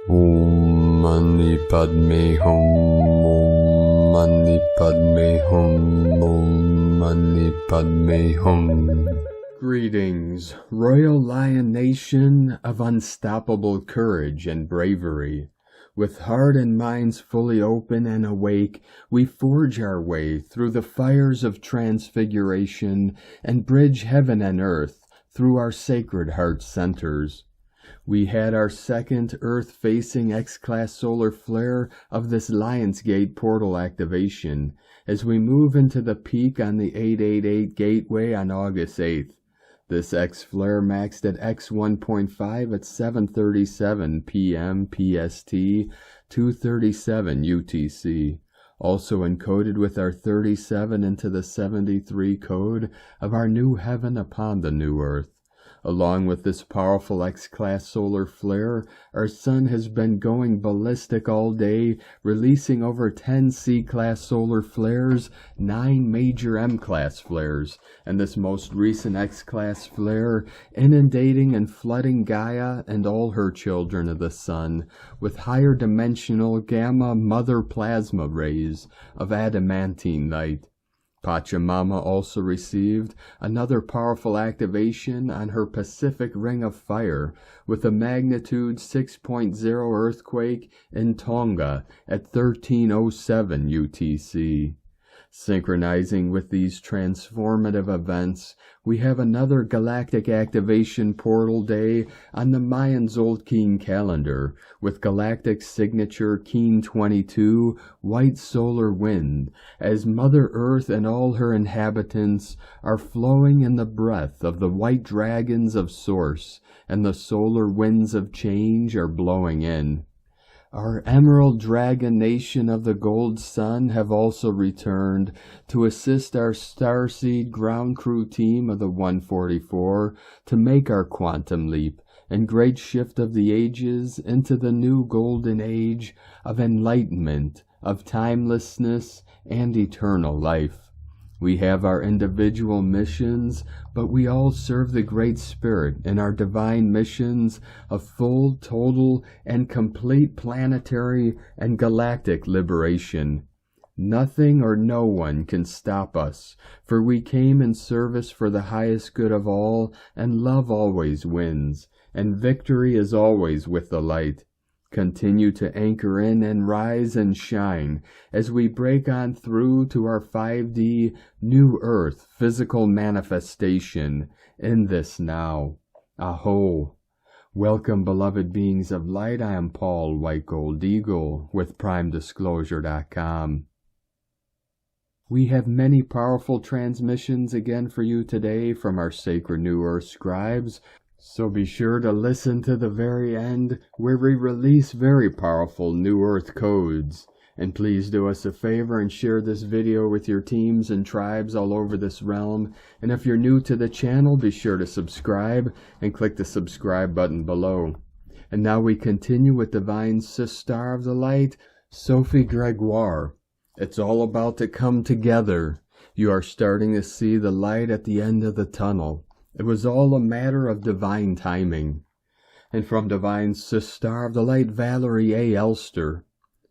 Om Mani Padme Hum, Om Mani Padme Hum, Om Mani Padme Hum. Greetings, Royal Lion Nation of unstoppable courage and bravery. With heart and minds fully open and awake, we forge our way through the fires of transfiguration and bridge heaven and earth through our sacred heart centers. We had our second Earth-facing X-class solar flare of this Lionsgate portal activation as we move into the peak on the 888 gateway on August 8th. This X-flare maxed at X1.5 at 7:37 p.m. PST, 2:37 UTC. Also encoded with our 37 into the 73 code of our new heaven upon the new earth. Along with this powerful X-class solar flare, our sun has been going ballistic all day, releasing over 10 C-class solar flares, 9 major M-class flares, and this most recent X-class flare inundating and flooding Gaia and all her children of the sun with higher dimensional gamma mother plasma rays of adamantine light. Pachamama also received another powerful activation on her Pacific Ring of Fire with a magnitude 6.0 earthquake in Tonga at 13:07 UTC. Synchronizing with these transformative events, we have another galactic activation portal day on the Mayan Zolt'Keen calendar with galactic signature Keen 22 white solar wind as Mother Earth and all her inhabitants are flowing in the breath of the white dragons of Source and the solar winds of change are blowing in. Our Emerald Dragon Nation of the Gold Sun have also returned to assist our Starseed ground crew team of the 144 to make our quantum leap and great shift of the ages into the new golden age of enlightenment, of timelessness, and eternal life. We have our individual missions, but we all serve the Great Spirit in our divine missions of full, total, and complete planetary and galactic liberation. Nothing or no one can stop us, for we came in service for the highest good of all, and love always wins, and victory is always with the light. Continue to anchor in and rise and shine as we break on through to our 5D New Earth physical manifestation in this now. Aho! Welcome, beloved beings of light. I am Paul White Gold Eagle with PrimeDisclosure.com. We have many powerful transmissions again for you today from our sacred New Earth scribes. So be sure to listen to the very end where we release very powerful New Earth codes. And please do us a favor and share this video with your teams and tribes all over this realm. And if you're new to the channel, be sure to subscribe and click the subscribe button below. And now we continue with Divine Sister of the Light, Sophie Gregoire. It's all about to come together. You are starting to see the light at the end of the tunnel. It was all a matter of divine timing. And from Divine Sister of the Light, Valerie A. Elster,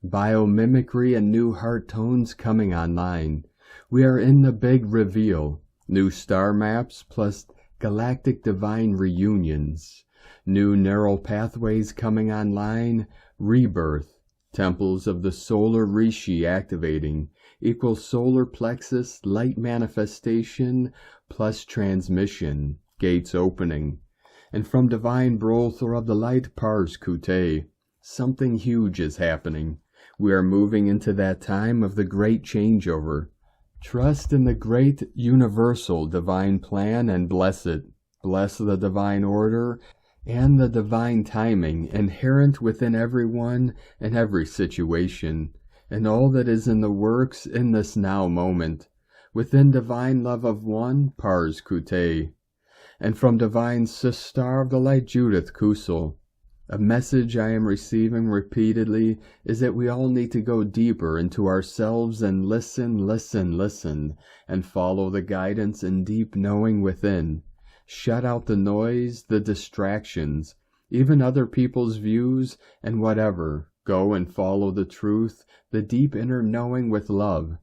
biomimicry and new heart tones coming online. We are in the big reveal. New star maps plus galactic divine reunions. New neural pathways coming online. Rebirth. Temples of the solar rishi activating. Equals solar plexus light manifestation plus transmission, gates opening. And from Divine Brother of the Light, Pars Kute, something huge is happening. We are moving into that time of the great changeover. Trust in the great universal divine plan and bless it. Bless the divine order and the divine timing inherent within everyone and every situation, and all that is in the works in this now moment. Within divine love of one, Pars Kute. And from Divine Sister of the Light, Judith Kusel, a message I am receiving repeatedly is that we all need to go deeper into ourselves and listen, and follow the guidance and deep knowing within. Shut out the noise, the distractions, even other people's views, and whatever. Go and follow the truth, the deep inner knowing with love.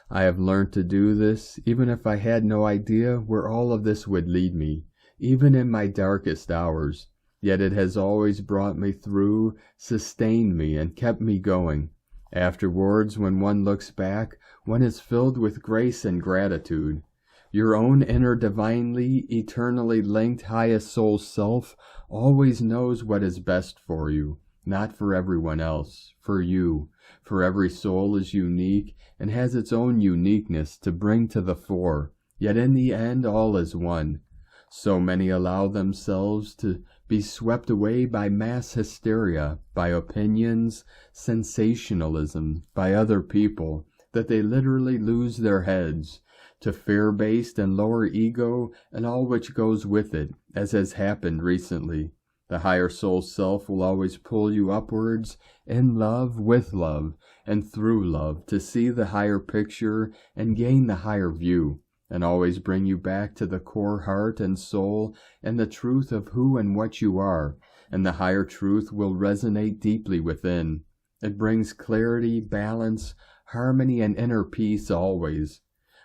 I have learned to do this, even if I had no idea where all of this would lead me, even in my darkest hours. Yet it has always brought me through, sustained me, and kept me going. Afterwards, when one looks back, one is filled with grace and gratitude. Your own inner divinely, eternally linked highest soul self always knows what is best for you, not for everyone else, for you. For every soul is unique and has its own uniqueness to bring to the fore, yet in the end all is one. So many allow themselves to be swept away by mass hysteria, by opinions, sensationalism, by other people, that they literally lose their heads, to fear-based and lower ego and all which goes with it, as has happened recently. The higher soul self will always pull you upwards, in love, with love, and through love, to see the higher picture and gain the higher view, and always bring you back to the core heart and soul and the truth of who and what you are, and the higher truth will resonate deeply within. It brings clarity, balance, harmony, and inner peace always.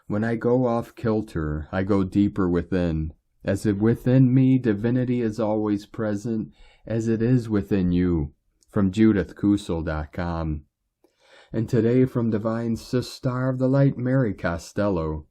When I go off kilter, I go deeper within, as if within me divinity is always present, as it is within you. From JudithKusel.com. And today from Divine Sister of the Light Mary Costello.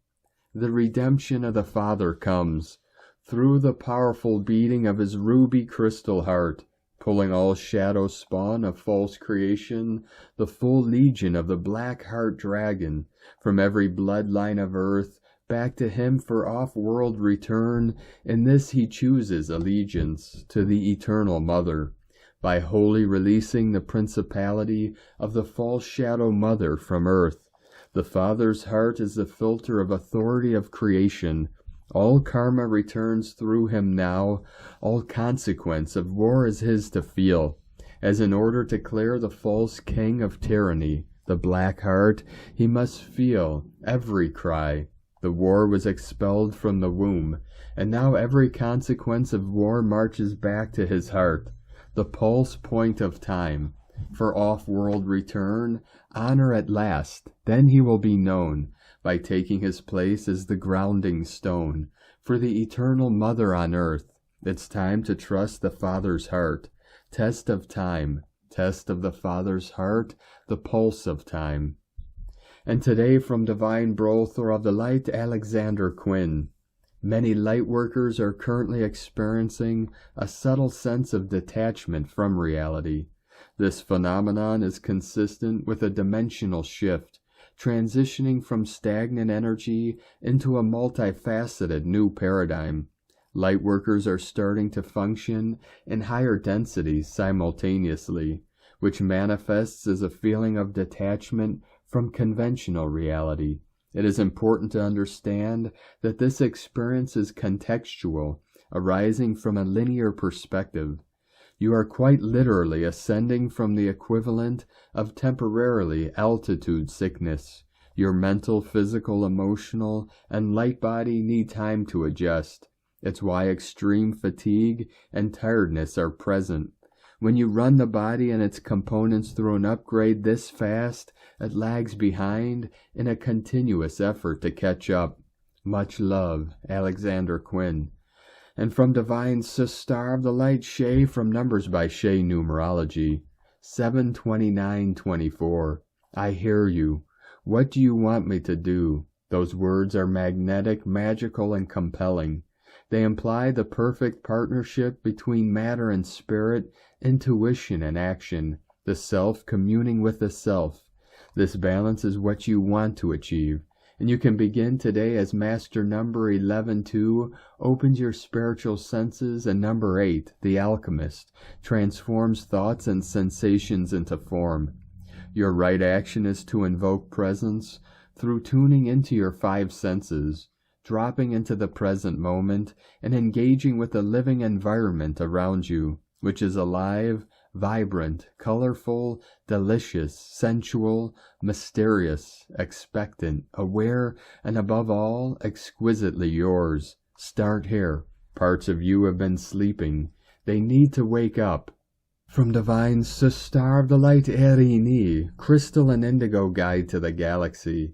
The redemption of the Father comes through the powerful beating of his ruby crystal heart, pulling all shadow spawn of false creation, the full legion of the black heart dragon, from every bloodline of earth, back to him for off-world return. In this he chooses allegiance to the eternal Mother, by wholly releasing the principality of the false shadow mother from earth. The Father's heart is the filter of authority of creation. All karma returns through him now. All consequence of war is his to feel, as in order to clear the false king of tyranny, the black heart, he must feel every cry. The war was expelled from the womb, and now every consequence of war marches back to his heart, the pulse point of time. For off-world return, honor at last, then he will be known, by taking his place as the grounding stone, for the eternal Mother on earth. It's time to trust the Father's heart. Test of time, test of the Father's heart, the pulse of time. And today from Divine Brother of the Light, Alexandra Quinn. Many Lightworkers are currently experiencing a subtle sense of detachment from reality. This phenomenon is consistent with a dimensional shift, transitioning from stagnant energy into a multifaceted new paradigm. Lightworkers are starting to function in higher densities simultaneously, which manifests as a feeling of detachment from conventional reality. It is important to understand that this experience is contextual, arising from a linear perspective. You are quite literally ascending from the equivalent of temporarily altitude sickness. Your mental, physical, emotional, and light body need time to adjust. It's why extreme fatigue and tiredness are present. When you run the body and its components through an upgrade this fast, it lags behind in a continuous effort to catch up. Much love, Alexandra Quinn. And from Divine Sister of the Light, Shay, from Numbers by Shay Numerology, 7/29/24. I hear you. What do you want me to do? Those words are magnetic, magical, and compelling. They imply the perfect partnership between matter and spirit, intuition and action, the self communing with the self. This balance is what you want to achieve. And you can begin today as Master number 11-2 opens your spiritual senses, and number 8, the Alchemist, transforms thoughts and sensations into form. Your right action is to invoke presence through tuning into your 5 senses, dropping into the present moment, and engaging with the living environment around you, which is alive, vibrant, colorful, delicious, sensual, mysterious, expectant, aware, and above all, exquisitely yours. Start here. Parts of you have been sleeping. They need to wake up. From Divine Star of the Light Hugin E, Crystal and Indigo Guide to the Galaxy.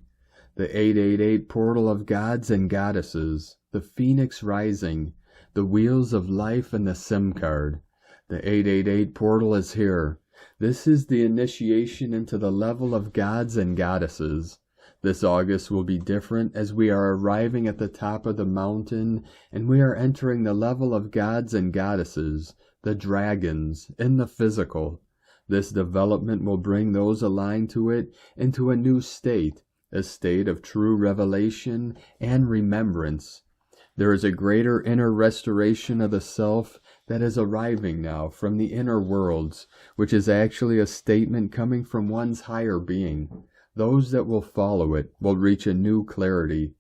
The 888 Portal of Gods and Goddesses. The Phoenix Rising. The Wheels of Life and the SIM card. The 888 Portal is here. This is the initiation into the level of gods and goddesses. This August will be different as we are arriving at the top of the mountain and we are entering the level of gods and goddesses, the dragons, in the physical. This development will bring those aligned to it into a new state, a state of true revelation and remembrance. There is a greater inner restoration of the self that is arriving now from the inner worlds, which is actually a statement coming from one's higher being. Those that will follow it will reach a new clarity.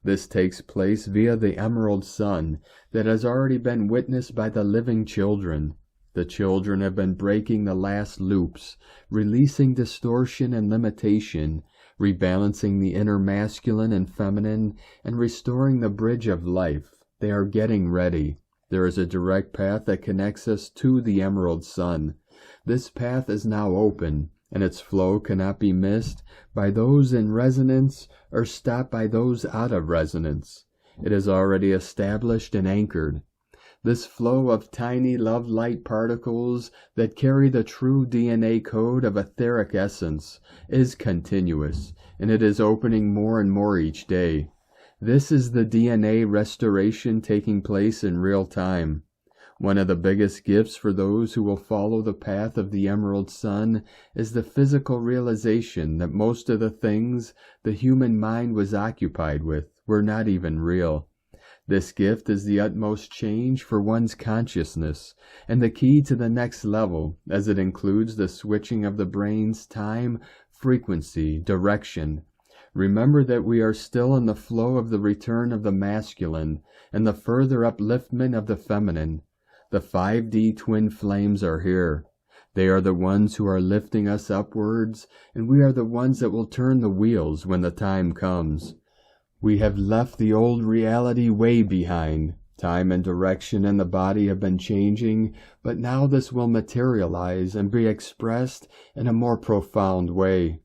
This takes place via the Emerald Sun that has already been witnessed by the living children. The children have been breaking the last loops, releasing distortion and limitation, rebalancing the inner masculine and feminine, and restoring the bridge of life. They are getting ready. There is a direct path that connects us to the Emerald Sun. This path is now open, and its flow cannot be missed by those in resonance or stopped by those out of resonance. It is already established and anchored. This flow of tiny love light particles that carry the true DNA code of etheric essence is continuous, and it is opening more and more each day. This is the DNA restoration taking place in real time. One of the biggest gifts for those who will follow the path of the Emerald Sun is the physical realization that most of the things the human mind was occupied with were not even real. This gift is the utmost change for one's consciousness and the key to the next level, as it includes the switching of the brain's time, frequency, direction. Remember that we are still in the flow of the return of the masculine and the further upliftment of the feminine. The 5D twin flames are here. They are the ones who are lifting us upwards, and we are the ones that will turn the wheels when the time comes. We have left the old reality way behind. Time and direction and the body have been changing, but now this will materialize and be expressed in a more profound way.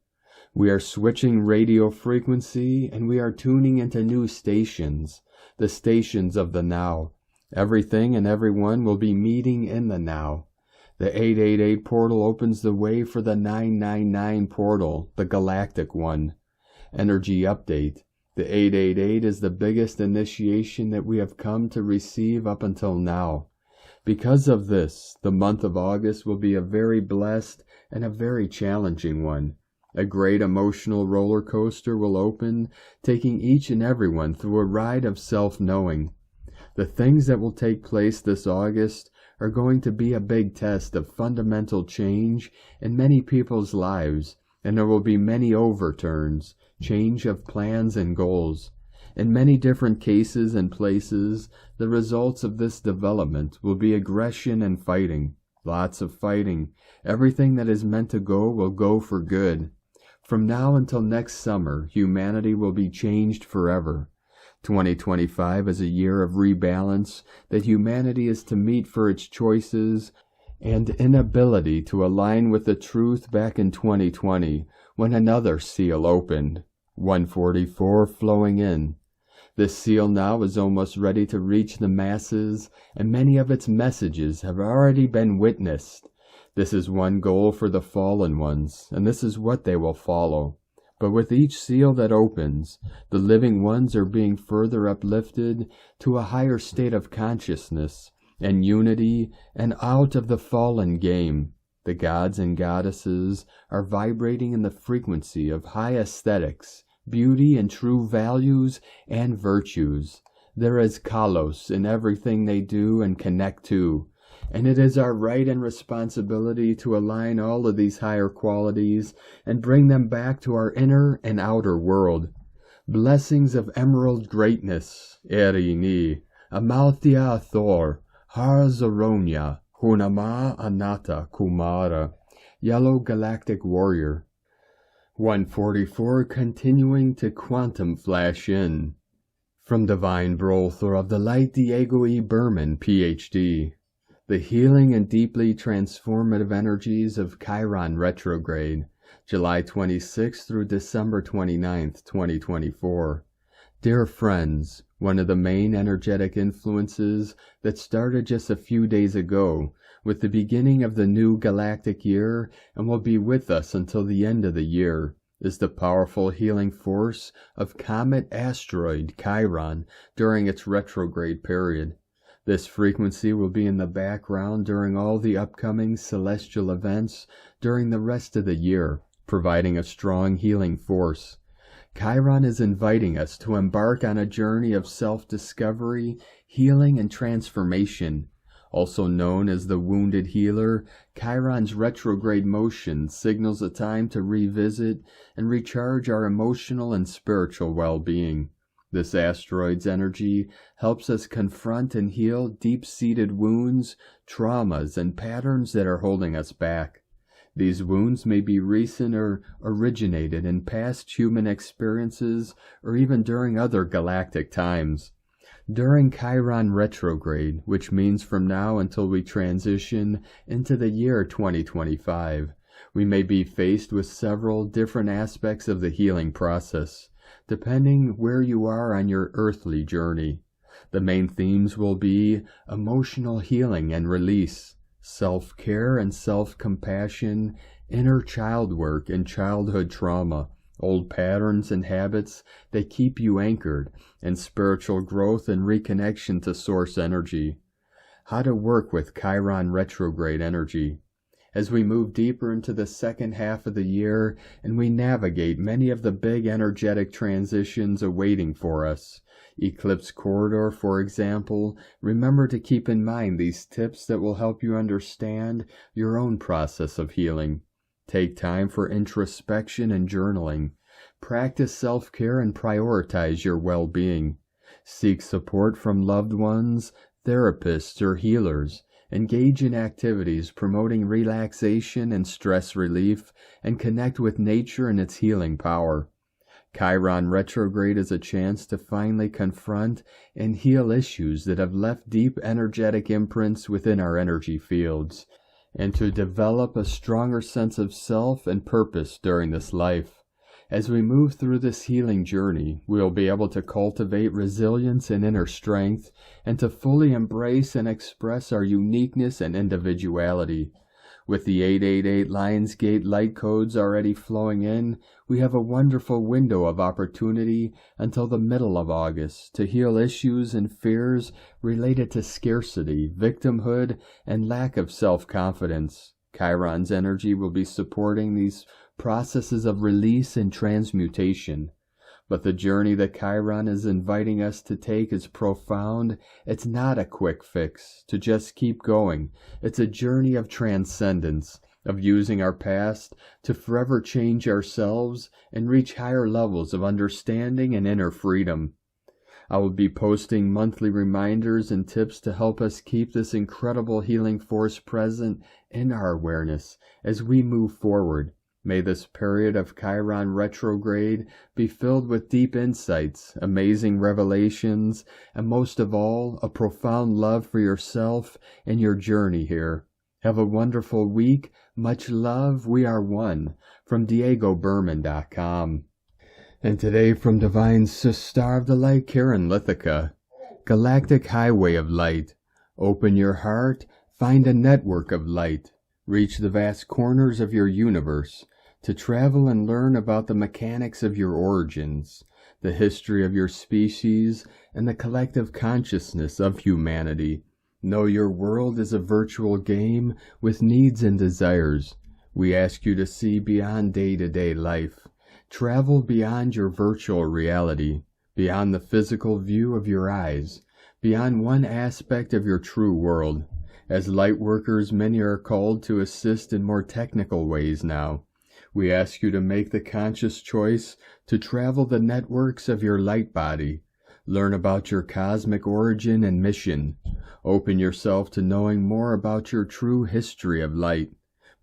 We are switching radio frequency, and we are tuning into new stations, the stations of the now. Everything and everyone will be meeting in the now. The 888 portal opens the way for the 999 portal, the galactic one. Energy update. The 888 is the biggest initiation that we have come to receive up until now. Because of this, the month of August will be a very blessed and a very challenging one. A great emotional roller coaster will open, taking each and everyone through a ride of self-knowing. The things that will take place this August are going to be a big test of fundamental change in many people's lives, and there will be many overturns, change of plans and goals. In many different cases and places, the results of this development will be aggression and fighting. Lots of fighting. Everything that is meant to go will go for good. From now until next summer, humanity will be changed forever. 2025 is a year of rebalance that humanity is to meet for its choices and inability to align with the truth back in 2020 when another seal opened, 144 flowing in. This seal now is almost ready to reach the masses, and many of its messages have already been witnessed. This is one goal for the fallen ones, and this is what they will follow. But with each seal that opens, the living ones are being further uplifted to a higher state of consciousness and unity and out of the fallen game. The gods and goddesses are vibrating in the frequency of high aesthetics, beauty and true values and virtues. There is kalos in everything they do and connect to. And it is our right and responsibility to align all of these higher qualities and bring them back to our inner and outer world. Blessings of emerald greatness, Erini, Amalthea Thor, Har Zaronia, Hunama Anata Kumara, Yellow Galactic Warrior. 144 continuing to quantum flash in. From Divine Brother of the Light Diego E. Berman, Ph.D. The healing and deeply transformative energies of Chiron retrograde, July 26th through December 29th, 2024. Dear friends, one of the main energetic influences that started just a few days ago with the beginning of the new galactic year and will be with us until the end of the year is the powerful healing force of comet asteroid Chiron during its retrograde period. This frequency will be in the background during all the upcoming celestial events during the rest of the year, providing a strong healing force. Chiron is inviting us to embark on a journey of self-discovery, healing, and transformation. Also known as the wounded healer, Chiron's retrograde motion signals a time to revisit and recharge our emotional and spiritual well-being. This asteroid's energy helps us confront and heal deep-seated wounds, traumas, and patterns that are holding us back. These wounds may be recent or originated in past human experiences or even during other galactic times. During Chiron retrograde, which means from now until we transition into the year 2025, we may be faced with several different aspects of the healing process, depending where you are on your earthly journey. The main themes will be emotional healing and release, self-care and self-compassion, inner child work and childhood trauma, old patterns and habits that keep you anchored, and spiritual growth and reconnection to source energy. How to work with Chiron retrograde energy. As we move deeper into the second half of the year and we navigate many of the big energetic transitions awaiting for us, Eclipse Corridor, for example, remember to keep in mind these tips that will help you understand your own process of healing. Take time for introspection and journaling. Practice self-care and prioritize your well-being. Seek support from loved ones, therapists, or healers. Engage in activities promoting relaxation and stress relief, and connect with nature and its healing power. Chiron retrograde is a chance to finally confront and heal issues that have left deep energetic imprints within our energy fields, and to develop a stronger sense of self and purpose during this life. As we move through this healing journey, we will be able to cultivate resilience and inner strength, and to fully embrace and express our uniqueness and individuality. With the 888 Lionsgate light codes already flowing in, we have a wonderful window of opportunity until the middle of August to heal issues and fears related to scarcity, victimhood, and lack of self-confidence. Chiron's energy will be supporting these processes of release and transmutation. But the journey that Chiron is inviting us to take is profound. It's not a quick fix to just keep going. It's a journey of transcendence, of using our past to forever change ourselves and reach higher levels of understanding and inner freedom. I will be posting monthly reminders and tips to help us keep this incredible healing force present in our awareness as we move forward. May this period of Chiron retrograde be filled with deep insights, amazing revelations, and most of all, a profound love for yourself and your journey here. Have a wonderful week. Much love. We are one. From DiegoBerman.com. And today from Divine Sister of the Light, Karen Lithica. Galactic Highway of Light. Open your heart. Find a network of light. Reach the vast corners of your universe. To travel and learn about the mechanics of your origins, the history of your species, and the collective consciousness of humanity. Know your world is a virtual game with needs and desires. We ask you to see beyond day-to-day life. Travel beyond your virtual reality, beyond the physical view of your eyes, beyond one aspect of your true world. As Lightworkers, many are called to assist in more technical ways now. We ask you to make the conscious choice to travel the networks of your light body. Learn about your cosmic origin and mission. Open yourself to knowing more about your true history of light.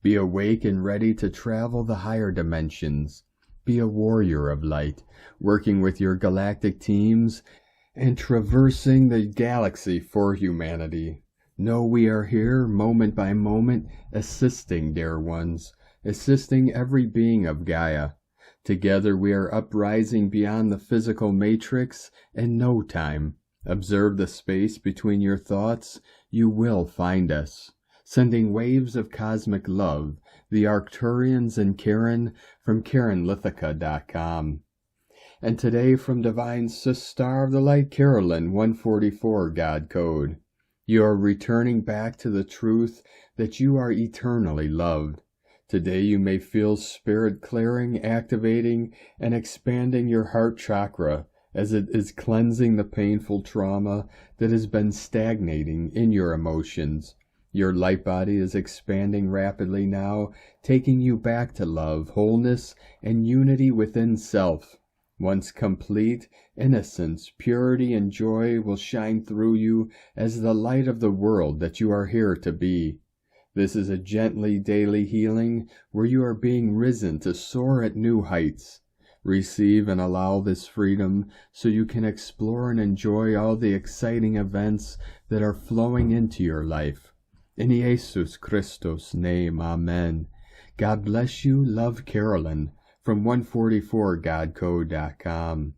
Be awake and ready to travel the higher dimensions. Be a warrior of light, working with your galactic teams and traversing the galaxy for humanity. Know we are here, moment by moment, assisting, dear ones, assisting every being of Gaia. Together we are uprising beyond the physical matrix in no time. Observe the space between your thoughts, you will find us. Sending waves of cosmic love, the Arcturians and Chiron from ChironLithica.com. And today from Divine Star of the Light Carolyn 144 God Code. You are returning back to the truth that you are eternally loved. Today you may feel spirit clearing, activating, and expanding your heart chakra as it is cleansing the painful trauma that has been stagnating in your emotions. Your light body is expanding rapidly now, taking you back to love, wholeness, and unity within self. Once complete, innocence, purity, and joy will shine through you as the light of the world that you are here to be. This is a gently daily healing where you are being risen to soar at new heights. Receive and allow this freedom so you can explore and enjoy all the exciting events that are flowing into your life. In Jesus Christos' name, Amen. God bless you. Love, Carolyn, from 144godcode.com.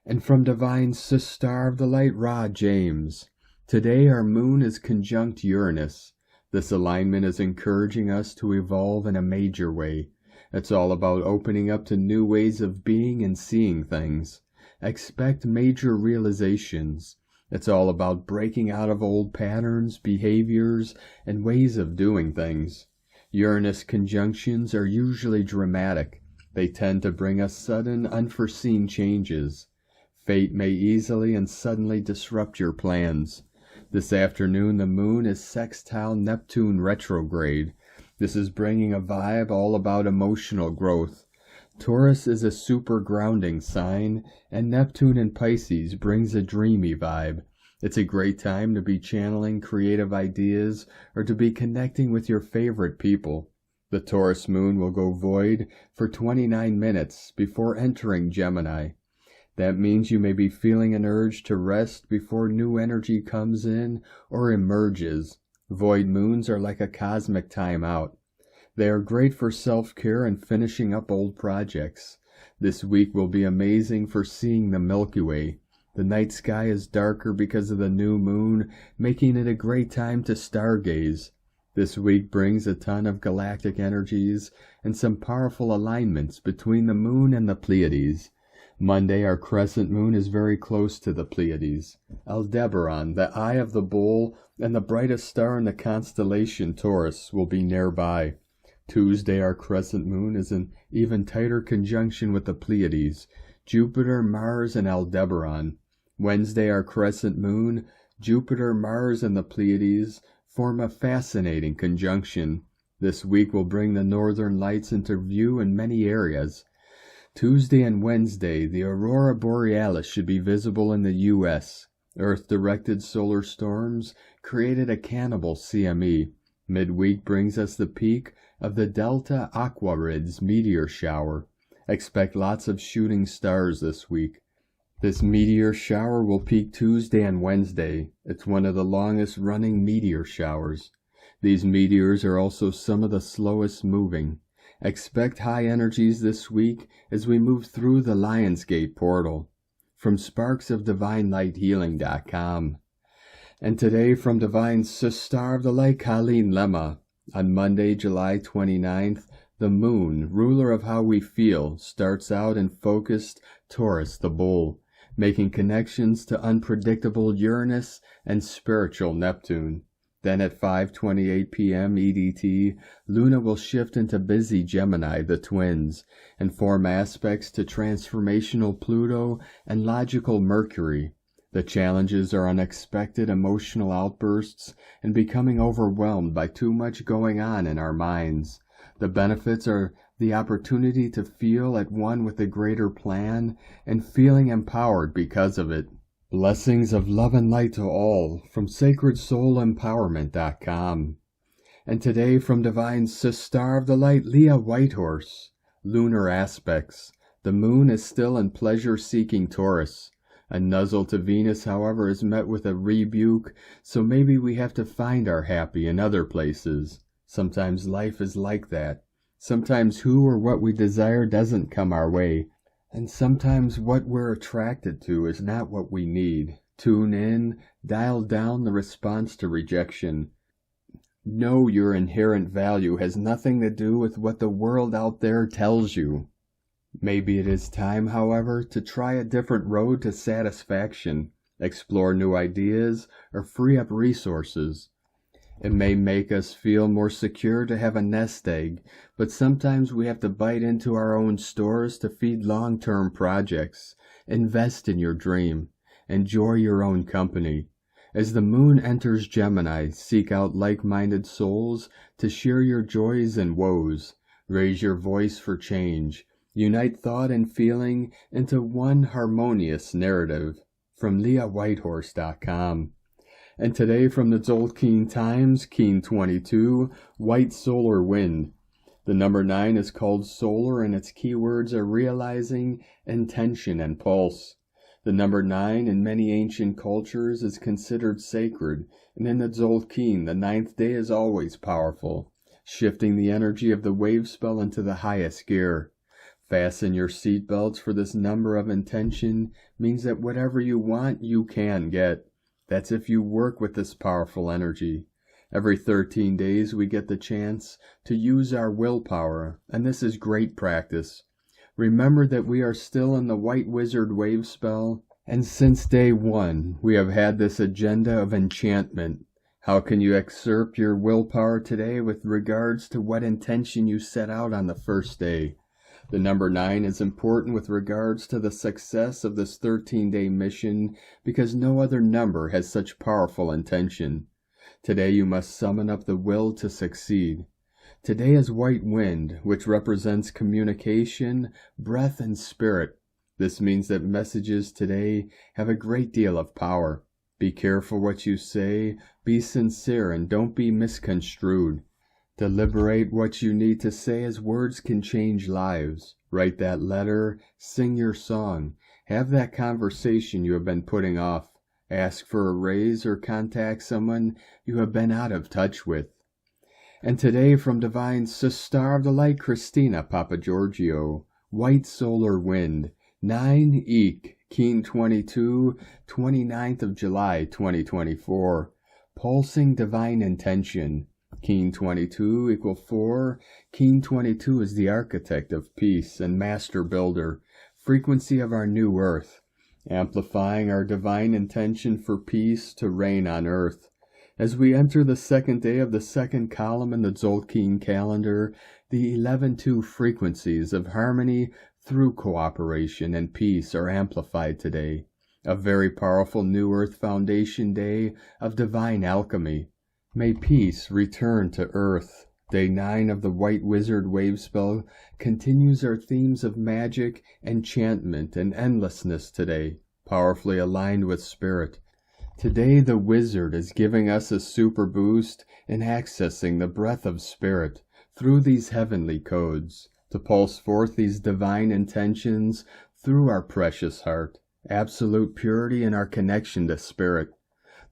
And from Divine Star of the Light, Ra James. Today our moon is conjunct Uranus. This alignment is encouraging us to evolve in a major way. It's all about opening up to new ways of being and seeing things. Expect major realizations. It's all about breaking out of old patterns, behaviors, and ways of doing things. Uranus conjunctions are usually dramatic. They tend to bring us sudden, unforeseen changes. Fate may easily and suddenly disrupt your plans. This afternoon, the moon is sextile Neptune retrograde. This is bringing a vibe all about emotional growth. Taurus is a super grounding sign, and Neptune in Pisces brings a dreamy vibe. It's a great time to be channeling creative ideas or to be connecting with your favorite people. The Taurus moon will go void for 29 minutes before entering Gemini. That means you may be feeling an urge to rest before new energy comes in or emerges. Void moons are like a cosmic timeout. They are great for self-care and finishing up old projects. This week will be amazing for seeing the Milky Way. The night sky is darker because of the new moon, making it a great time to stargaze. This week brings a ton of galactic energies and some powerful alignments between the moon and the Pleiades. Monday, our crescent moon is very close to the Pleiades. Aldebaran, the eye of the bull, and the brightest star in the constellation Taurus will be nearby. Tuesday, our crescent moon is in even tighter conjunction with the Pleiades, Jupiter, Mars, and Aldebaran. Wednesday, our crescent moon, Jupiter, Mars, and the Pleiades form a fascinating conjunction. This week will bring the northern lights into view in many areas. Tuesday and Wednesday, the aurora borealis should be visible in the U.S. Earth-directed solar storms created a cannibal CME. Midweek brings us the peak of the Delta Aquarids meteor shower. Expect lots of shooting stars this week. This meteor shower will peak Tuesday and Wednesday. It's one of the longest running meteor showers. These meteors are also some of the slowest moving. Expect high energies this week as we move through the Lionsgate portal. From sparksofdivinelighthealing.com. And today from Divine Star of the Light, Colleen Lemma. On Monday, July 29th, the moon, ruler of how we feel, starts out in focused Taurus the bull, making connections to unpredictable Uranus and spiritual Neptune. Then at 5:28 p.m. EDT, Luna will shift into busy Gemini, the twins, and form aspects to transformational Pluto and logical Mercury. The challenges are unexpected emotional outbursts and becoming overwhelmed by too much going on in our minds. The benefits are the opportunity to feel at one with the greater plan and feeling empowered because of it. Blessings of love and light to all from SacredSoulEmpowerment.com. And today from Divine Star of the Light, Leah Whitehorse. Lunar aspects. The moon is still in pleasure-seeking Taurus. A nuzzle to Venus, however, is met with a rebuke, so maybe we have to find our happy in other places. Sometimes life is like that. Sometimes who or what we desire doesn't come our way. And sometimes what we're attracted to is not what we need. Tune in, dial down the response to rejection. Know your inherent value has nothing to do with what the world out there tells you. Maybe it is time, however, to try a different road to satisfaction, explore new ideas, or free up resources. It may make us feel more secure to have a nest egg, but sometimes we have to bite into our own stores to feed long-term projects. Invest in your dream. Enjoy your own company. As the moon enters Gemini, seek out like-minded souls to share your joys and woes. Raise your voice for change. Unite thought and feeling into one harmonious narrative. From LeahWhitehorse.com. And today from the Zolkeen Times, Keen 22, White Solar Wind. The number 9 is called solar, and its keywords are realizing, intention, and pulse. The number 9 in many ancient cultures is considered sacred, and in the Zolkeen, the 9th day is always powerful, shifting the energy of the wave spell into the highest gear. Fasten your seatbelts, for this number of intention means that whatever you want, you can get. That's if you work with this powerful energy. Every 13 days we get the chance to use our willpower, and this is great practice. Remember that we are still in the White Wizard wave spell, and since day 1 we have had this agenda of enchantment. How can you excerpt your willpower today with regards to what intention you set out on the first day? The number 9 is important with regards to the success of this 13-day mission because no other number has such powerful intention. Today you must summon up the will to succeed. Today is White Wind, which represents communication, breath, and spirit. This means that messages today have a great deal of power. Be careful what you say, be sincere, and don't be misconstrued. Deliberate what you need to say, as words can change lives. Write that letter, sing your song, have that conversation you have been putting off, ask for a raise, or contact someone you have been out of touch with. And today from Divine Star of the Light, Christina Papagiorgio, White Solar Wind, 9 Eek, Keen 22, 29th of July 2024, Pulsing Divine Intention. Keen 22 equal 4. Keen 22 is the architect of peace and master builder, frequency of our new earth, amplifying our divine intention for peace to reign on earth. As we enter the second day of the second column in the Zolkeen calendar, the 11-2 frequencies of harmony through cooperation and peace are amplified today. A very powerful new earth foundation day of divine alchemy. May peace return to earth. Day 9 of the White Wizard wave spell continues our themes of magic, enchantment, and endlessness today, powerfully aligned with spirit. Today the wizard is giving us a super boost in accessing the breath of spirit through these heavenly codes, to pulse forth these divine intentions through our precious heart, absolute purity in our connection to spirit.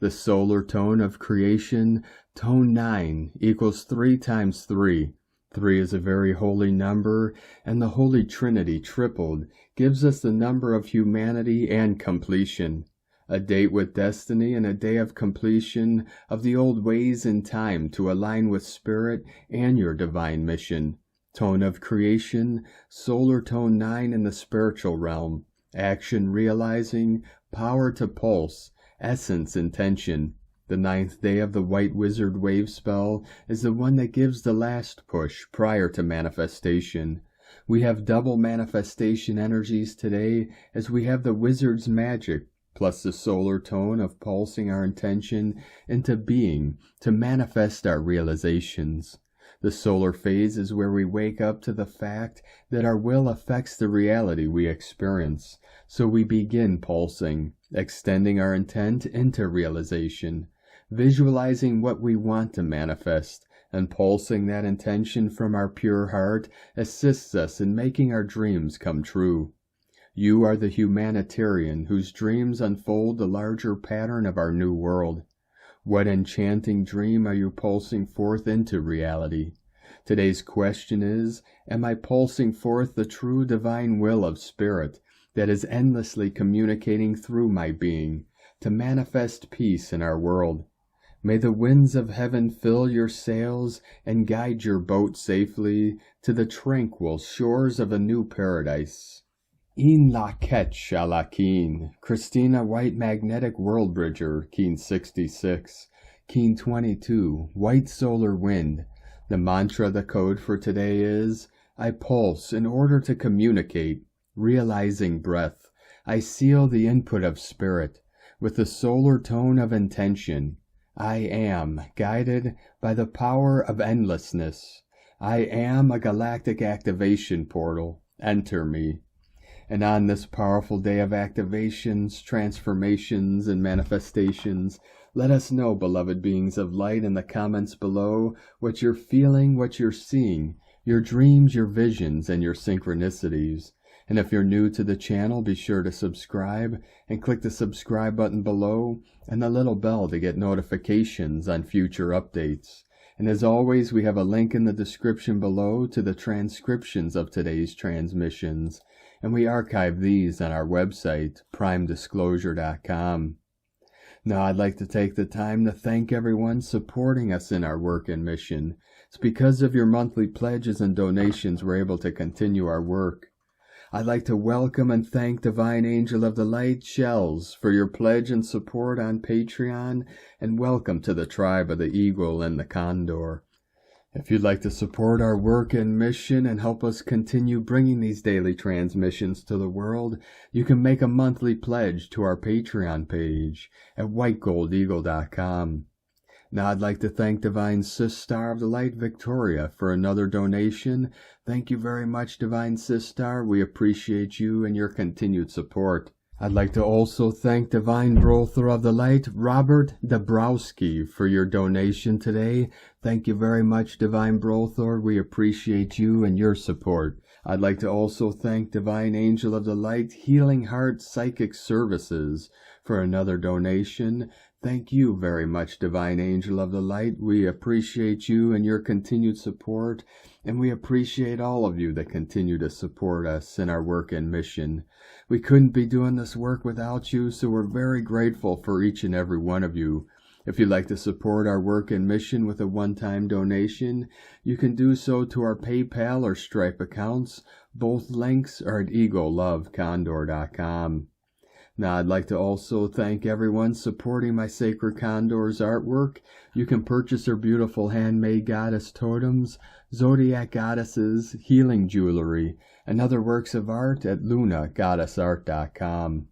The solar tone of creation, tone 9, equals 3 times 3. 3 is a very holy number, and the Holy Trinity tripled gives us the number of humanity and completion. A date with destiny and a day of completion of the old ways in time to align with spirit and your divine mission. Tone of creation, solar tone 9 in the spiritual realm. Action realizing, power to pulse, essence intention. The 9th day of the White Wizard wave spell is the one that gives the last push prior to manifestation. We have double manifestation energies today, as we have the wizard's magic plus the solar tone of pulsing our intention into being to manifest our realizations. The solar phase is where we wake up to the fact that our will affects the reality we experience, so we begin pulsing, extending our intent into realization, visualizing what we want to manifest, and pulsing that intention from our pure heart assists us in making our dreams come true. You are the humanitarian whose dreams unfold the larger pattern of our new world. What enchanting dream are you pulsing forth into reality? Today's question is, am I pulsing forth the true divine will of spirit that is endlessly communicating through my being to manifest peace in our world? May the winds of heaven fill your sails and guide your boat safely to the tranquil shores of a new paradise. In la ketch a la keen, Christina White Magnetic World Bridger, Keen 66, Keen 22, White Solar Wind. The mantra, the code for today is, I pulse in order to communicate, realizing breath. I seal the input of spirit with the solar tone of intention. I am guided by the power of endlessness. I am a galactic activation portal. Enter me. And on this powerful day of activations, transformations, and manifestations, let us know, beloved beings of light, in the comments below what you're feeling, what you're seeing, your dreams, your visions, and your synchronicities. And if you're new to the channel, be sure to subscribe and click the subscribe button below and the little bell to get notifications on future updates. And as always, we have a link in the description below to the transcriptions of today's transmissions, and we archive these on our website, primedisclosure.com. Now, I'd like to take the time to thank everyone supporting us in our work and mission. It's because of your monthly pledges and donations we're able to continue our work. I'd like to welcome and thank Divine Angel of the Light, Chels, for your pledge and support on Patreon, and welcome to the tribe of the Eagle and the Condor. If you'd like to support our work and mission and help us continue bringing these daily transmissions to the world, you can make a monthly pledge to our Patreon page at whitegoldeagle.com. Now I'd like to thank Divine Sis Star of the Light, Victoria, for another donation. Thank you very much, Divine Sis Star. We appreciate you and your continued support. I'd like to also thank Divine Brother of the Light, Robert Dabrowski, for your donation today. Thank you very much, Divine Brother. We appreciate you and your support. I'd like to also thank Divine Angel of the Light, Healing Heart Psychic Services, for another donation. Thank you very much, Divine Angel of the Light. We appreciate you and your continued support, and we appreciate all of you that continue to support us in our work and mission. We couldn't be doing this work without you, so we're very grateful for each and every one of you. If you'd like to support our work and mission with a one-time donation, you can do so to our PayPal or Stripe accounts. Both links are at egolovecondor.com. Now, I'd like to also thank everyone supporting my Sacred Condor's artwork. You can purchase her beautiful handmade goddess totems, zodiac goddesses, healing jewelry, and other works of art at lunagoddessart.com.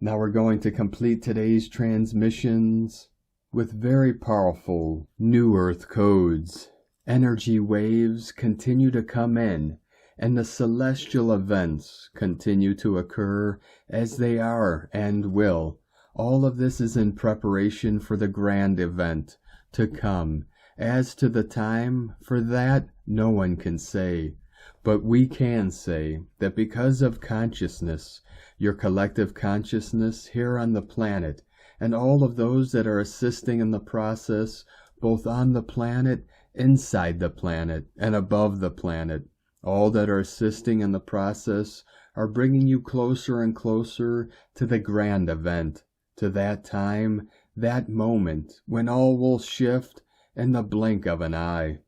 Now we're going to complete today's transmissions with very powerful New Earth codes. Energy waves continue to come in, and the celestial events continue to occur as they are and will. All of this is in preparation for the grand event to come. As to the time, for that no one can say. But we can say that because of consciousness, your collective consciousness here on the planet, and all of those that are assisting in the process, both on the planet, inside the planet, and above the planet, all that are assisting in the process are bringing you closer and closer to the grand event, to that time, that moment, when all will shift in the blink of an eye.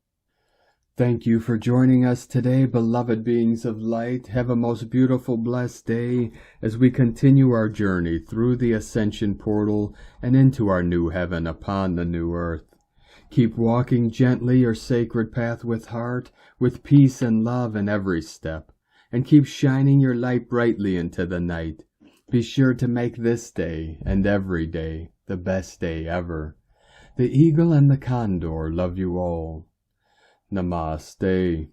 Thank you for joining us today, beloved beings of light. Have a most beautiful, blessed day as we continue our journey through the ascension portal and into our new heaven upon the new earth. Keep walking gently your sacred path with heart, with peace and love in every step, and keep shining your light brightly into the night. Be sure to make this day and every day the best day ever. The Eagle and the Condor love you all. Namaste.